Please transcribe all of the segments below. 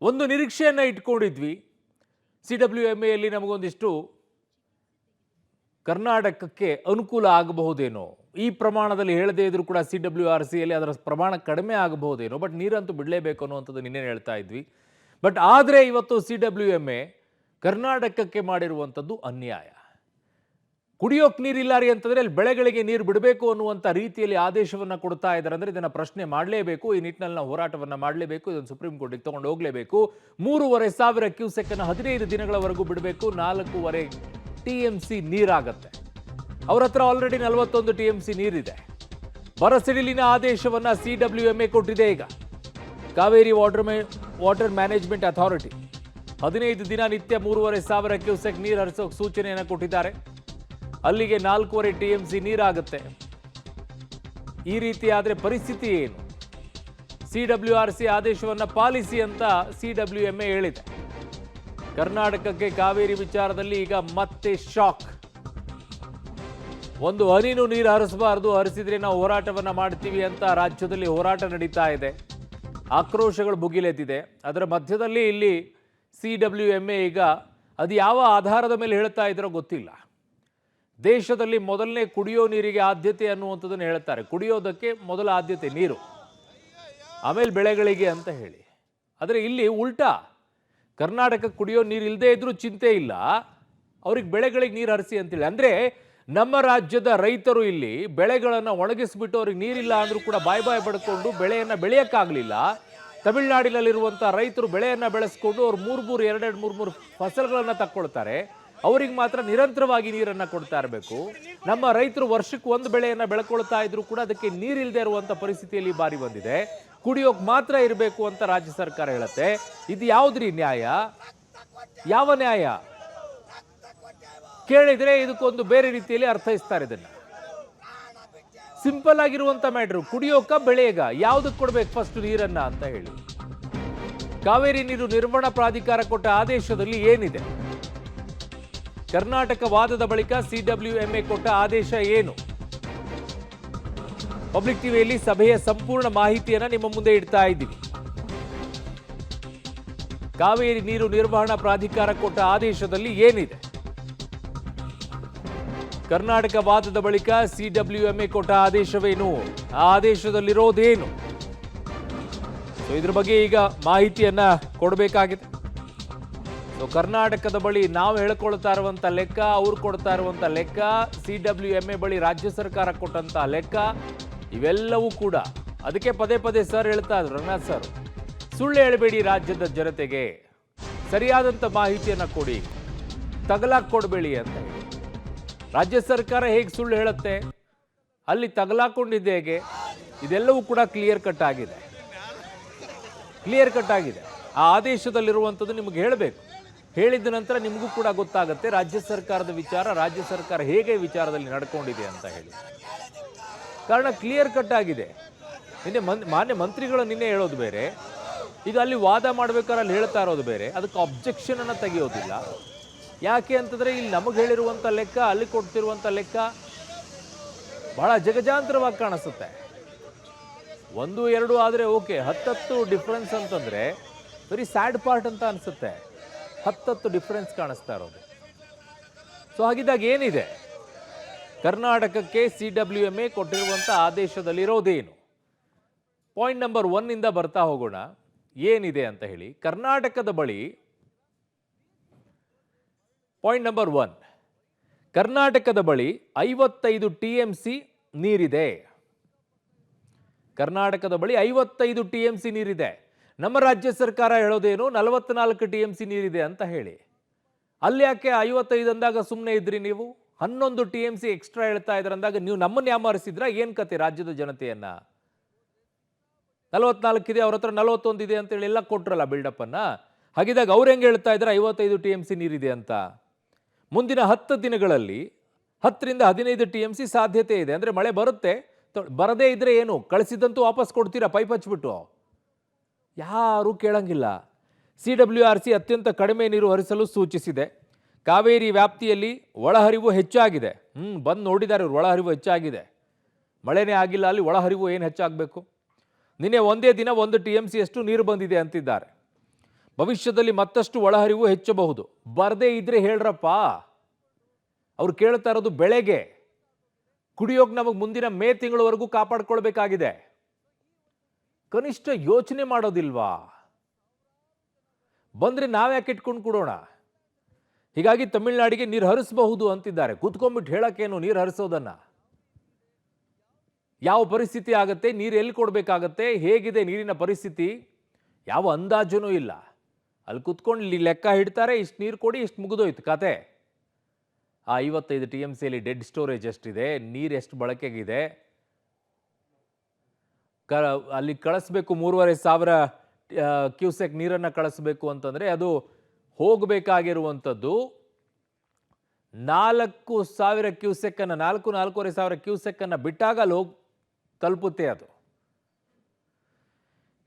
ಒಂದು ನಿರೀಕ್ಷೆಯನ್ನು ಇಟ್ಕೊಂಡಿದ್ವಿ. CWMAಯಲ್ಲಿ ನಮಗೊಂದಿಷ್ಟು ಕರ್ನಾಟಕಕ್ಕೆ ಅನುಕೂಲ ಆಗಬಹುದೇನೋ, ಈ ಪ್ರಮಾಣದಲ್ಲಿ ಹೇಳದೇ ಇದ್ರೂ ಕೂಡ CWRCಯಲ್ಲಿ ಅದರ ಪ್ರಮಾಣ ಕಡಿಮೆ ಆಗಬಹುದೇನೋ, ಬಟ್ ನೀರಂತೂ ಬಿಡಲೇಬೇಕು ಅನ್ನುವಂಥದ್ದು ನಿನ್ನೆ ಹೇಳ್ತಾ ಇದ್ವಿ. ಬಟ್ ಆದರೆ ಇವತ್ತು CWMA ಕರ್ನಾಟಕಕ್ಕೆ ಮಾಡಿರುವಂಥದ್ದು ಅನ್ಯಾಯ. ಕುಡಿಯೋಕೆ ನೀರಿಲ್ಲ ರೀ ಅಂತಂದರೆ ಅಲ್ಲಿ ಬೆಳೆಗಳಿಗೆ ನೀರು ಬಿಡಬೇಕು ಅನ್ನುವಂಥ ರೀತಿಯಲ್ಲಿ ಆದೇಶವನ್ನು ಕೊಡ್ತಾ ಇದ್ದಾರೆ. ಅಂದರೆ ಇದನ್ನು ಪ್ರಶ್ನೆ ಮಾಡಲೇಬೇಕು, ಈ ನಿಟ್ಟಿನಲ್ಲಿ ನಾವು ಹೋರಾಟವನ್ನು ಮಾಡಲೇಬೇಕು, ಇದನ್ನು ಸುಪ್ರೀಂ ಕೋರ್ಟಿಗೆ ತೊಗೊಂಡು ಹೋಗಲೇಬೇಕು. 3,500 ಕ್ಯೂಸೆಕ್ಕನ್ನು 15 ದಿನಗಳವರೆಗೂ ಬಿಡಬೇಕು. 4.5 TMC ನೀರಾಗತ್ತೆ. ಅವ್ರ ಹತ್ರ ಆಲ್ರೆಡಿ 41 TMC ನೀರಿದೆ. ಬರಸಿಡಿಲಿನ ಆದೇಶವನ್ನು CWMA ಕೊಟ್ಟಿದೆ. ಈಗ ಕಾವೇರಿ ವಾಟರ್ ಮ್ಯಾನೇಜ್ಮೆಂಟ್ ಅಥಾರಿಟಿ 15 ದಿನ ನಿತ್ಯ 3,500 ಕ್ಯೂಸೆಕ್ ನೀರು ಹರಿಸೋಕೆ ಸೂಚನೆಯನ್ನು ಕೊಟ್ಟಿದ್ದಾರೆ. ಅಲ್ಲಿಗೆ 4.5 TMC ನೀರಾಗುತ್ತೆ. ಈ ರೀತಿ ಆದರೆ ಪರಿಸ್ಥಿತಿ ಏನು? CWRC ಆದೇಶವನ್ನು ಪಾಲಿಸಿ ಅಂತ CWMA ಹೇಳಿದೆ. ಕರ್ನಾಟಕಕ್ಕೆ ಕಾವೇರಿ ವಿಚಾರದಲ್ಲಿ ಈಗ ಮತ್ತೆ ಶಾಕ್. ಒಂದು ಹನಿನೂ ನೀರು ಹರಿಸಬಾರದು, ಹರಿಸಿದ್ರೆ ನಾವು ಹೋರಾಟವನ್ನ ಮಾಡ್ತೀವಿ ಅಂತ ರಾಜ್ಯದಲ್ಲಿ ಹೋರಾಟ ನಡೀತಾ ಇದೆ. ಆಕ್ರೋಶಗಳು ಭುಗಿಲೆದ್ದಿದೆ. ಅದರ ಮಧ್ಯದಲ್ಲಿ ಇಲ್ಲಿ CWMA ಈಗ ಅದು ಯಾವ ಆಧಾರದ ಮೇಲೆ ಹೇಳ್ತಾ ಇದ್ರೋ ಗೊತ್ತಿಲ್ಲ. ದೇಶದಲ್ಲಿ ಮೊದಲನೇ ಕುಡಿಯೋ ನೀರಿಗೆ ಆದ್ಯತೆ ಅನ್ನುವಂಥದ್ದನ್ನು ಹೇಳ್ತಾರೆ. ಕುಡಿಯೋದಕ್ಕೆ ಮೊದಲ ಆದ್ಯತೆ ನೀರು, ಆಮೇಲೆ ಬೆಳೆಗಳಿಗೆ ಅಂತ ಹೇಳಿ. ಆದರೆ ಇಲ್ಲಿ ಉಲ್ಟಾ, ಕರ್ನಾಟಕಕ್ಕೆ ಕುಡಿಯೋ ನೀರು ಇಲ್ಲದೆ ಇದ್ರೂ ಚಿಂತೆ ಇಲ್ಲ, ಅವ್ರಿಗೆ ಬೆಳೆಗಳಿಗೆ ನೀರು ಹರಿಸಿ ಅಂತೇಳಿ. ಅಂದರೆ ನಮ್ಮ ರಾಜ್ಯದ ರೈತರು ಇಲ್ಲಿ ಬೆಳೆಗಳನ್ನು ಒಣಗಿಸ್ಬಿಟ್ಟು ಅವ್ರಿಗೆ ನೀರಿಲ್ಲ ಅಂದರೂ ಕೂಡ ಬಾಯಿ ಪಡ್ಕೊಂಡು ಬೆಳೆಯನ್ನು ಬೆಳೆಯೋಕ್ಕಾಗಲಿಲ್ಲ. ತಮಿಳುನಾಡಿನಲ್ಲಿರುವಂಥ ರೈತರು ಬೆಳೆಯನ್ನು ಬೆಳೆಸ್ಕೊಂಡು ಅವ್ರು 2-3 ಫಸಲುಗಳನ್ನು ತಕ್ಕೊಳ್ತಾರೆ. ಅವ್ರಿಗೆ ಮಾತ್ರ ನಿರಂತರವಾಗಿ ನೀರನ್ನು ಕೊಡ್ತಾ ಇರಬೇಕು. ನಮ್ಮ ರೈತರು ವರ್ಷಕ್ಕೆ ಒಂದು ಬೆಳೆಯನ್ನು ಬೆಳ್ಕೊಳ್ತಾ ಇದ್ರು ಕೂಡ ಅದಕ್ಕೆ ನೀರಿಲ್ಲದೆ ಇರುವಂಥ ಪರಿಸ್ಥಿತಿಯಲ್ಲಿ ಬಾರಿ ಬಂದಿದೆ. ಕುಡಿಯೋಕೆ ಮಾತ್ರ ಇರಬೇಕು ಅಂತ ರಾಜ್ಯ ಸರ್ಕಾರ ಹೇಳುತ್ತೆ. ಇದು ಯಾವುದ್ರಿ ನ್ಯಾಯ? ಯಾವ ನ್ಯಾಯ ಕೇಳಿದ್ರೆ ಇದಕ್ಕೊಂದು ಬೇರೆ ರೀತಿಯಲ್ಲಿ ಅರ್ಥೈಸ್ತಾರೆ. ಇದನ್ನ ಸಿಂಪಲ್ ಆಗಿರುವಂತ ಮ್ಯಾಟ್ರು, ಕುಡಿಯೋಕ ಬೆಳೆಯಗ ಯಾವ್ದಕ್ಕೆ ಕೊಡ್ಬೇಕು ಫಸ್ಟ್ ನೀರನ್ನ ಅಂತ ಹೇಳಿ. ಕಾವೇರಿ ನೀರು ನಿರ್ವಹಣಾ ಪ್ರಾಧಿಕಾರ ಕೊಟ್ಟ ಆದೇಶದಲ್ಲಿ ಏನಿದೆ? ಕರ್ನಾಟಕ ವಾದದ ಬಳಿಕ CWMA ಕೊಟ್ಟ ಆದೇಶ ಏನು? ಪಬ್ಲಿಕ್ ಟಿವಿಯಲ್ಲಿ ಸಭೆಯ ಸಂಪೂರ್ಣ ಮಾಹಿತಿಯನ್ನ ನಿಮ್ಮ ಮುಂದೆ ಇಡ್ತಾ ಇದ್ದೀವಿ. ಕಾವೇರಿ ನೀರು ನಿರ್ವಹಣಾ ಪ್ರಾಧಿಕಾರ ಕೊಟ್ಟ ಆದೇಶದಲ್ಲಿ ಏನಿದೆ? ಕರ್ನಾಟಕ ವಾದದ ಬಳಿಕ CWMA ಕೊಟ್ಟ ಆದೇಶವೇನು? ಆ ಆದೇಶದಲ್ಲಿರೋದೇನು? ಇದ್ರ ಬಗ್ಗೆ ಈಗ ಮಾಹಿತಿಯನ್ನ ಕೊಡಬೇಕಾಗಿದೆ. ಕರ್ನಾಟಕದ ಬಳಿ ನಾವು ಹೇಳ್ಕೊಳ್ತಾ ಇರುವಂತ ಲೆಕ್ಕ, ಅವ್ರು ಕೊಡ್ತಾ ಇರುವಂತ ಲೆಕ್ಕ, CWMA ಬಳಿ ರಾಜ್ಯ ಸರ್ಕಾರ ಕೊಟ್ಟಂತ ಲೆಕ್ಕ, ಇವೆಲ್ಲವೂ ಕೂಡ ಅದಕ್ಕೆ ಪದೇ ಸರ್ ಹೇಳ್ತಾ ಇದ್ರು, ರಂಗನಾಥ್ ಸರ್, ಸುಳ್ಳು ಹೇಳಬೇಡಿ ರಾಜ್ಯದ ಜನತೆಗೆ, ಸರಿಯಾದಂಥ ಮಾಹಿತಿಯನ್ನು ಕೊಡಿ, ತಗಲಾಕ್ ಕೊಡಬೇಡಿ ಅಂತ ಹೇಳಿ. ರಾಜ್ಯ ಸರ್ಕಾರ ಹೇಗೆ ಸುಳ್ಳು ಹೇಳುತ್ತೆ, ಅಲ್ಲಿ ತಗಲಾಕೊಂಡಿದ್ದೆ ಹೇಗೆ, ಇದೆಲ್ಲವೂ ಕೂಡ ಕ್ಲಿಯರ್ ಕಟ್ ಆಗಿದೆ. ಆ ಆದೇಶದಲ್ಲಿರುವಂಥದ್ದು ನಿಮಗೆ ಹೇಳಬೇಕು. ಹೇಳಿದ ನಂತರ ನಿಮಗೂ ಕೂಡ ಗೊತ್ತಾಗುತ್ತೆ ರಾಜ್ಯ ಸರ್ಕಾರದ ವಿಚಾರ, ರಾಜ್ಯ ಸರ್ಕಾರ ಹೇಗೆ ವಿಚಾರದಲ್ಲಿ ನಡ್ಕೊಂಡಿದೆ ಅಂತ ಹೇಳಿ. ಕಾರಣ ಕ್ಲಿಯರ್ ಕಟ್ ಆಗಿದೆ. ನಿನ್ನೆ ಮಾನ್ಯ ಮಂತ್ರಿಗಳು ನಿನ್ನೆ ಹೇಳೋದು ಬೇರೆ, ಈಗ ಅಲ್ಲಿ ವಾದ ಮಾಡ್ಬೇಕಾದ್ರೆ ಅಲ್ಲಿ ಹೇಳ್ತಾ ಇರೋದು ಬೇರೆ. ಅದಕ್ಕೆ ಅಬ್ಜೆಕ್ಷನ್ ಅನ್ನು ತೆಗೆಯೋದಿಲ್ಲ. ಯಾಕೆ ಅಂತಂದ್ರೆ ಇಲ್ಲಿ ನಮಗೆ ಹೇಳಿರುವಂಥ ಲೆಕ್ಕ, ಅಲ್ಲಿ ಕೊಡ್ತಿರುವಂಥ ಲೆಕ್ಕ ಬಹಳ ಜಗಜಾಂತರವಾಗಿ ಕಾಣಿಸುತ್ತೆ. 1-2 ಆದರೆ ಓಕೆ, 10 ಡಿಫ್ರೆನ್ಸ್ ಅಂತಂದ್ರೆ ವೆರಿ ಸ್ಯಾಡ್ ಪಾರ್ಟ್ ಅಂತ ಅನಿಸುತ್ತೆ. 10 ಡಿಫ್ರೆನ್ಸ್ ಕಾಣಿಸ್ತಾ ಇರೋದು. ಸೊ ಹಾಗಿದ್ದಾಗ ಏನಿದೆ? ಕರ್ನಾಟಕಕ್ಕೆ CWMA ಕೊಟ್ಟಿರುವಂಥ ಆದೇಶದಲ್ಲಿರೋದೇನು? ಪಾಯಿಂಟ್ ನಂಬರ್ 1 ಇಂದ ಬರ್ತಾ ಹೋಗೋಣ. ಏನಿದೆ ಅಂತ ಹೇಳಿ. ಕರ್ನಾಟಕದ ಬಳಿ ಪಾಯಿಂಟ್ ನಂಬರ್ 1, ಕರ್ನಾಟಕದ ಬಳಿ 55 TMC ನೀರಿದೆ. ಕರ್ನಾಟಕದ ಬಳಿ 55 TMC ನೀರಿದೆ. ನಮ್ಮ ರಾಜ್ಯ ಸರ್ಕಾರ ಹೇಳೋದೇನು 44 TMC ನೀರಿದೆ ಅಂತ ಹೇಳಿ. ಅಲ್ಲಿ ಯಾಕೆ 55 ಅಂದಾಗ ಸುಮ್ಮನೆ ಇದ್ರಿ ನೀವು? 11 TMC ಎಕ್ಸ್ಟ್ರಾ ಹೇಳ್ತಾ ಇದ್ರ ಅಂದಾಗ ನೀವು ನಮ್ಮನ್ನು ಯಾಮಾರಿಸಿದ್ರ? ಏನ್ ಕತೆ ರಾಜ್ಯದ ಜನತೆಯನ್ನ? 44 ಇದೆ, ಅವ್ರ ಹತ್ರ 41 ಇದೆ ಅಂತೇಳಿ ಎಲ್ಲ ಕೊಟ್ರಲ್ಲ ಬಿಲ್ಡಪ್ ಅನ್ನ. ಹಾಗಿದಾಗ ಅವ್ರು ಹೆಂಗೆ ಹೇಳ್ತಾ ಇದ್ರೆ 55 TMC ನೀರಿದೆ ಅಂತ? ಮುಂದಿನ 10 ದಿನಗಳಲ್ಲಿ 10ರಿಂದ 15 TMC ಸಾಧ್ಯತೆ ಇದೆ. ಅಂದ್ರೆ ಮಳೆ ಬರುತ್ತೆ. ಬರದೇ ಇದ್ರೆ ಏನು, ಕಳಿಸಿದಂತೂ ವಾಪಸ್ ಕೊಡ್ತೀರಾ ಪೈಪ್ ಹಚ್ಬಿಟ್ಟು? ಯಾರೂ ಕೇಳಂಗಿಲ್ಲ. CWRC ಅತ್ಯಂತ ಕಡಿಮೆ ನೀರು ಹರಿಸಲು ಸೂಚಿಸಿದೆ. ಕಾವೇರಿ ವ್ಯಾಪ್ತಿಯಲ್ಲಿ ಒಳಹರಿವು ಹೆಚ್ಚಾಗಿದೆ. ಬಂದು ನೋಡಿದ್ದಾರೆ ಇವರು, ಒಳಹರಿವು ಹೆಚ್ಚಾಗಿದೆ. ಮಳೆನೇ ಆಗಿಲ್ಲ, ಅಲ್ಲಿ ಒಳಹರಿವು ಏನು ಹೆಚ್ಚಾಗಬೇಕು? ನಿನ್ನೆ ಒಂದೇ ದಿನ 1 TMC ಅಷ್ಟು ನೀರು ಬಂದಿದೆ ಅಂತಿದ್ದಾರೆ. ಭವಿಷ್ಯದಲ್ಲಿ ಮತ್ತಷ್ಟು ಒಳಹರಿವು ಹೆಚ್ಚಬಹುದು. ಬರದೇ ಇದ್ರೆ ಹೇಳ್ರಪ್ಪ. ಅವ್ರು ಕೇಳ್ತಾ ಇರೋದು ಬೆಳೆಗೆ, ಕುಡಿಯೋಕೆ ನಮಗೆ ಮುಂದಿನ ಮೇ ತಿಂಗಳವರೆಗೂ ಕಾಪಾಡ್ಕೊಳ್ಬೇಕಾಗಿದೆ. ಕನಿಷ್ಠ ಯೋಚನೆ ಮಾಡೋದಿಲ್ವಾ? ಬಂದ್ರೆ ನಾವ್ಯಾಕೆ ಇಟ್ಕೊಂಡು ಕೊಡೋಣ? ಹೀಗಾಗಿ ತಮಿಳುನಾಡಿಗೆ ನೀರು ಹರಿಸಬಹುದು ಅಂತಿದ್ದಾರೆ. ಕೂತ್ಕೊಂಡ್ಬಿಟ್ಟು ಹೇಳಕ್ಕೇನು ನೀರು ಹರಿಸೋದನ್ನ? ಯಾವ ಪರಿಸ್ಥಿತಿ ಆಗತ್ತೆ, ನೀರು ಎಲ್ಲಿ ಕೊಡಬೇಕಾಗತ್ತೆ, ಹೇಗಿದೆ ನೀರಿನ ಪರಿಸ್ಥಿತಿ, ಯಾವ ಅಂದಾಜೂ ಇಲ್ಲ. ಅಲ್ಲಿ ಕುತ್ಕೊಂಡು ಲೆಕ್ಕ ಹಿಡ್ತಾರೆ, ಇಷ್ಟು ನೀರು ಕೊಡಿ, ಇಷ್ಟು ಮುಗಿದೋಯ್ತು ಕತೆ. ಆ 55 TMCಯಲ್ಲಿ ಡೆಡ್ ಸ್ಟೋರೇಜ್ ಎಷ್ಟಿದೆ, ನೀರು ಎಷ್ಟು ಬಳಕೆಗಿದೆ, ಅಲ್ಲಿ ಕಳಿಸ್ಬೇಕು 3,500 ಕ್ಯೂಸೆಕ್ ನೀರನ್ನು ಕಳಿಸ್ಬೇಕು ಅಂತಂದರೆ ಅದು ಹೋಗಬೇಕಾಗಿರುವಂಥದ್ದು 4,000 ಕ್ಯೂಸೆಕ್ಕನ್ನು, 4,500 ಕ್ಯೂಸೆಕ್ಕನ್ನು ಬಿಟ್ಟಾಗ ಅಲ್ಲಿ ಹೋಗಿ ತಲುಪುತ್ತೆ ಅದು.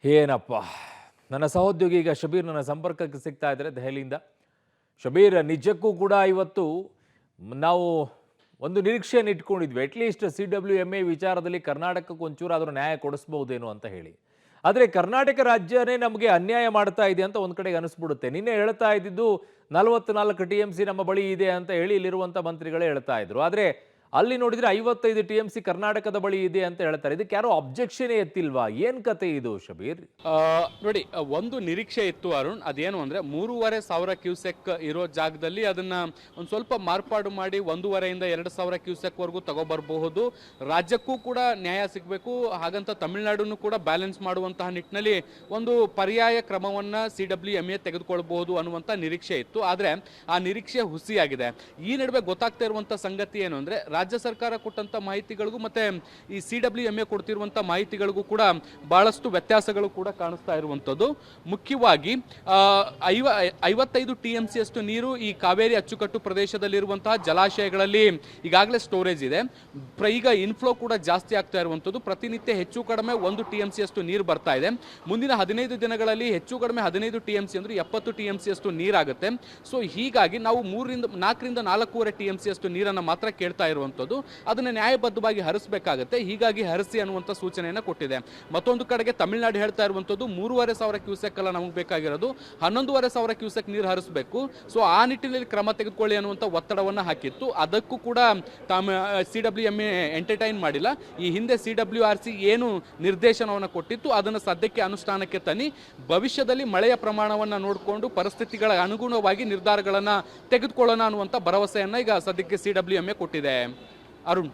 ಏನಪ್ಪ. ನನ್ನ ಸಹೋದ್ಯೋಗಿ ಈಗ ಶಬೀರ್ ನನ್ನ ಸಂಪರ್ಕಕ್ಕೆ ಸಿಗ್ತಾ ಇದ್ದಾರೆ ದೆಹಲಿಯಿಂದ. ಶಬೀರ್, ನಿಜಕ್ಕೂ ಕೂಡ ಇವತ್ತು ನಾವು ಒಂದು ನಿರೀಕ್ಷೆಯನ್ನು ಇಟ್ಕೊಂಡಿದ್ವಿ, ಅಟ್ಲೀಸ್ಟ್ CWMA ವಿಚಾರದಲ್ಲಿ ಕರ್ನಾಟಕಕ್ಕೆ ಒಂಚೂರಾದರೂ ನ್ಯಾಯ ಕೊಡಿಸ್ಬಹುದೇನೋ ಅಂತ ಹೇಳಿ. ಆದರೆ ಕರ್ನಾಟಕ ರಾಜ್ಯನೇ ನಮಗೆ ಅನ್ಯಾಯ ಮಾಡ್ತಾ ಇದೆ ಅಂತ ಒಂದು ಕಡೆಗೆ ಅನಿಸ್ಬಿಡುತ್ತೆ. ನಿನ್ನೆ ಹೇಳ್ತಾ ಇದ್ದಿದ್ದು 44 TMC ನಮ್ಮ ಬಳಿ ಇದೆ ಅಂತ ಹೇಳಿ ಇಲ್ಲಿರುವಂಥ ಮಂತ್ರಿಗಳೇ ಹೇಳ್ತಾ ಇದ್ರು. ಆದರೆ ಅಲ್ಲಿ ನೋಡಿದ್ರೆ 55 TMC ಕರ್ನಾಟಕದ ಬಳಿ ಇದೆ ಅಂತ ಹೇಳ್ತಾರೆ. ಇದಕ್ಕೆ ಯಾರೋ ಅಬ್ಜೆಕ್ಷನೇ ಎತ್ತಿಲ್ವಾ? ಏನ್ ಕತೆ ಇದು ಶಬೀರ್? ನೋಡಿ, ಒಂದು ನಿರೀಕ್ಷೆ ಇತ್ತು ಅರುಣ್. ಅದೇನು ಅಂದ್ರೆ 3,500 ಕ್ಯೂಸೆಕ್ ಇರೋ ಜಾಗದಲ್ಲಿ ಅದನ್ನ ಒಂದು ಸ್ವಲ್ಪ ಮಾರ್ಪಾಡು ಮಾಡಿ 1,500 ಇಂದ 2,000 ಕ್ಯೂಸೆಕ್ ವರೆಗೂ ತಗೋಬರಬಹುದು. ರಾಜ್ಯಕ್ಕೂ ಕೂಡ ನ್ಯಾಯ ಸಿಗಬೇಕು, ಹಾಗಂತ ತಮಿಳುನಾಡನ್ನು ಕೂಡ ಬ್ಯಾಲೆನ್ಸ್ ಮಾಡುವಂತಹ ನಿಟ್ಟಿನಲ್ಲಿ ಒಂದು ಪರ್ಯಾಯ ಕ್ರಮವನ್ನ CWMA ತೆಗೆದುಕೊಳ್ಬಹುದು ಅನ್ನುವಂಥ ನಿರೀಕ್ಷೆ ಇತ್ತು. ಆದ್ರೆ ಆ ನಿರೀಕ್ಷೆ ಹುಸಿಯಾಗಿದೆ. ಈ ನಡುವೆ ಗೊತ್ತಾಗ್ತಾ ಇರುವಂತ ಸಂಗತಿ ಏನು ಅಂದ್ರೆ, ರಾಜ್ಯ ಸರ್ಕಾರ ಕೊಟ್ಟಂತ ಮಾಹಿತಿಗಳಿಗೂ ಮತ್ತೆ ಈ CWMA ಕೊಡ್ತಿರುವಂತ ಮಾಹಿತಿಗಳಿಗೂ ಕೂಡ ಬಹಳಷ್ಟು ವ್ಯತ್ಯಾಸಗಳು ಕೂಡ ಕಾಣಿಸ್ತಾ ಇರುವಂತದ್ದು. ಮುಖ್ಯವಾಗಿ 55 TMC ಅಷ್ಟು ನೀರು ಈ ಕಾವೇರಿ ಅಚ್ಚುಕಟ್ಟು ಪ್ರದೇಶದಲ್ಲಿರುವಂತಹ ಜಲಾಶಯಗಳಲ್ಲಿ ಈಗಾಗಲೇ ಸ್ಟೋರೇಜ್ ಇದೆ. ಈಗ ಇನ್ಫ್ಲೋ ಕೂಡ ಜಾಸ್ತಿ ಆಗ್ತಾ ಇರುವಂತದ್ದು. ಪ್ರತಿನಿತ್ಯ ಹೆಚ್ಚು ಕಡಿಮೆ 1 TMC ಅಷ್ಟು ನೀರು ಬರ್ತಾ ಇದೆ. ಮುಂದಿನ 15 ದಿನಗಳಲ್ಲಿ ಹೆಚ್ಚು ಕಡಿಮೆ 15 TMC ಅಂದ್ರೆ 70 TMC ಅಷ್ಟು ನೀರಾಗುತ್ತೆ. ಸೊ ಹೀಗಾಗಿ ನಾವು 4ರಿಂದ 4.5 TMC ಅಷ್ಟು ನೀರನ್ನು ಮಾತ್ರ ಕೇಳ್ತಾ ಇರುವಂತದ್ದು. ಅದನ್ನ ನ್ಯಾಯಬದ್ಧವಾಗಿ ಹರಿಸಬೇಕಾಗುತ್ತೆ. ಹೀಗಾಗಿ ಹರಿಸಿ ಅನ್ನುವಂಥ ಸೂಚನೆಯನ್ನು ಕೊಟ್ಟಿದೆ. ಮತ್ತೊಂದು ಕಡೆಗೆ ತಮಿಳುನಾಡು ಹೇಳ್ತಾ ಇರುವಂತದ್ದು 3,500 ಕ್ಯೂಸೆಕ್ ಅಲ್ಲ ನಮಗೆ ಬೇಕಾಗಿರೋದು, 11,500 ಕ್ಯೂಸೆಕ್ ನೀರು ಹರಿಸಬೇಕು. ಸೊ ಆ ನಿಟ್ಟಿನಲ್ಲಿ ಕ್ರಮ ತೆಗೆದುಕೊಳ್ಳಿ ಅನ್ನುವಂಥ ಒತ್ತಡವನ್ನು ಹಾಕಿತ್ತು. ಅದಕ್ಕೂ ಕೂಡ CWMA ಎಂಟರ್ಟೈನ್ ಮಾಡಿಲ್ಲ. ಈ ಹಿಂದೆ CWRC ಏನು ನಿರ್ದೇಶನವನ್ನು ಕೊಟ್ಟಿತ್ತು ಅದನ್ನು ಸದ್ಯಕ್ಕೆ ಅನುಷ್ಠಾನಕ್ಕೆ ತನ್ನಿ, ಭವಿಷ್ಯದಲ್ಲಿ ಮಳೆಯ ಪ್ರಮಾಣವನ್ನು ನೋಡಿಕೊಂಡು ಪರಿಸ್ಥಿತಿಗಳ ಅನುಗುಣವಾಗಿ ನಿರ್ಧಾರಗಳನ್ನು ತೆಗೆದುಕೊಳ್ಳೋಣ ಅನ್ನುವಂಥ ಭರವಸೆಯನ್ನು ಈಗ ಸದ್ಯಕ್ಕೆ CWMA ಕೊಟ್ಟಿದೆ. ಅರುಣ್.